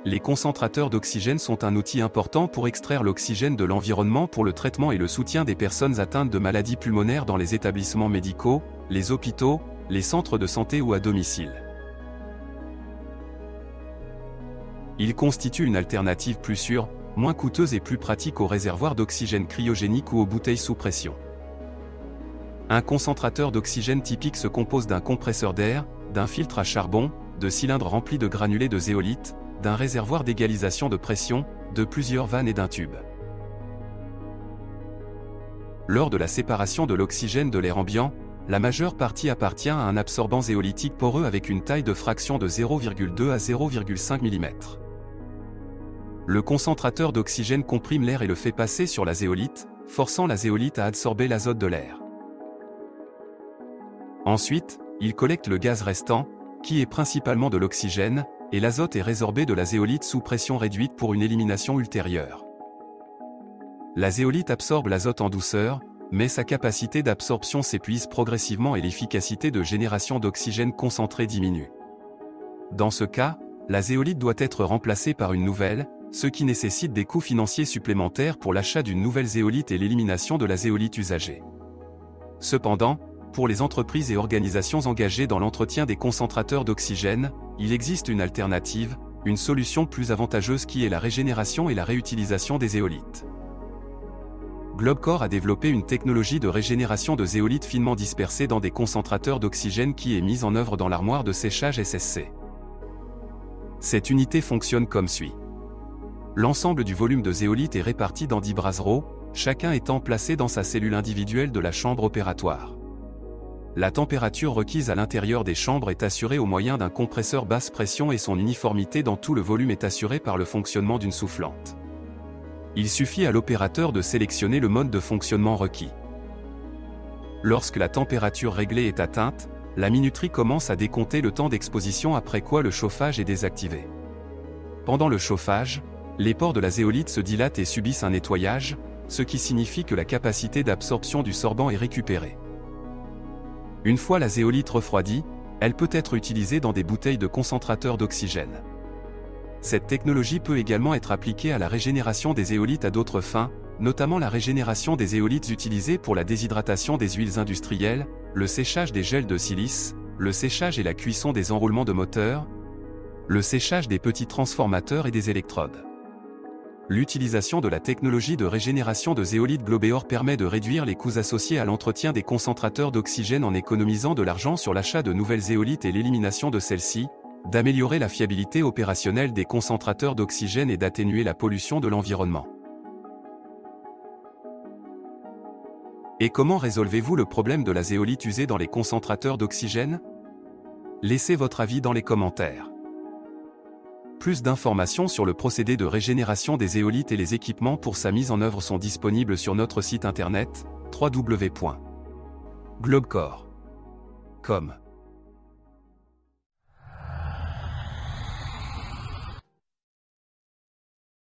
Les concentrateurs d'oxygène sont un outil important pour extraire l'oxygène de l'environnement pour le traitement et le soutien des personnes atteintes de maladies pulmonaires dans les établissements médicaux, les hôpitaux, les centres de santé ou à domicile. Ils constituent une alternative plus sûre, moins coûteuse et plus pratique aux réservoirs d'oxygène cryogénique ou aux bouteilles sous pression. Un concentrateur d'oxygène typique se compose d'un compresseur d'air, d'un filtre à charbon, de cylindres remplis de granulés de zéolite, d'un réservoir d'égalisation de pression, de plusieurs vannes et d'un tube. Lors de la séparation de l'oxygène de l'air ambiant, la majeure partie appartient à un absorbant zéolitique poreux avec une taille de fraction de 0,2 à 0,5 mm. Le concentrateur d'oxygène comprime l'air et le fait passer sur la zéolite, forçant la zéolite à absorber l'azote de l'air. Ensuite, il collecte le gaz restant, qui est principalement de l'oxygène, et l'azote est résorbé de la zéolite sous pression réduite pour une élimination ultérieure. La zéolite absorbe l'azote en douceur, mais sa capacité d'absorption s'épuise progressivement et l'efficacité de génération d'oxygène concentré diminue. Dans ce cas, la zéolite doit être remplacée par une nouvelle, ce qui nécessite des coûts financiers supplémentaires pour l'achat d'une nouvelle zéolite et l'élimination de la zéolite usagée. Cependant, pour les entreprises et organisations engagées dans l'entretien des concentrateurs d'oxygène, il existe une alternative, une solution plus avantageuse qui est la régénération et la réutilisation des zéolites. Globecor a développé une technologie de régénération de zéolite finement dispersée dans des concentrateurs d'oxygène qui est mise en œuvre dans l'armoire de séchage SSC. Cette unité fonctionne comme suit. L'ensemble du volume de zéolite est réparti dans 10 brassereaux, chacun étant placé dans sa cellule individuelle de la chambre opératoire. La température requise à l'intérieur des chambres est assurée au moyen d'un compresseur basse pression et son uniformité dans tout le volume est assurée par le fonctionnement d'une soufflante. Il suffit à l'opérateur de sélectionner le mode de fonctionnement requis. Lorsque la température réglée est atteinte, la minuterie commence à décompter le temps d'exposition après quoi le chauffage est désactivé. Pendant le chauffage, les pores de la zéolite se dilatent et subissent un nettoyage, ce qui signifie que la capacité d'absorption du sorbant est récupérée. Une fois la zéolite refroidie, elle peut être utilisée dans des bouteilles de concentrateurs d'oxygène. Cette technologie peut également être appliquée à la régénération des zéolites à d'autres fins, notamment la régénération des zéolites utilisées pour la déshydratation des huiles industrielles, le séchage des gels de silice, le séchage et la cuisson des enroulements de moteurs, le séchage des petits transformateurs et des électrodes. L'utilisation de la technologie de régénération de zéolite Globecor permet de réduire les coûts associés à l'entretien des concentrateurs d'oxygène en économisant de l'argent sur l'achat de nouvelles zéolites et l'élimination de celles-ci, d'améliorer la fiabilité opérationnelle des concentrateurs d'oxygène et d'atténuer la pollution de l'environnement. Et comment résolvez-vous le problème de la zéolite usée dans les concentrateurs d'oxygène? Laissez votre avis dans les commentaires. Plus d'informations sur le procédé de régénération des zéolites et les équipements pour sa mise en œuvre sont disponibles sur notre site internet www.globecor.com.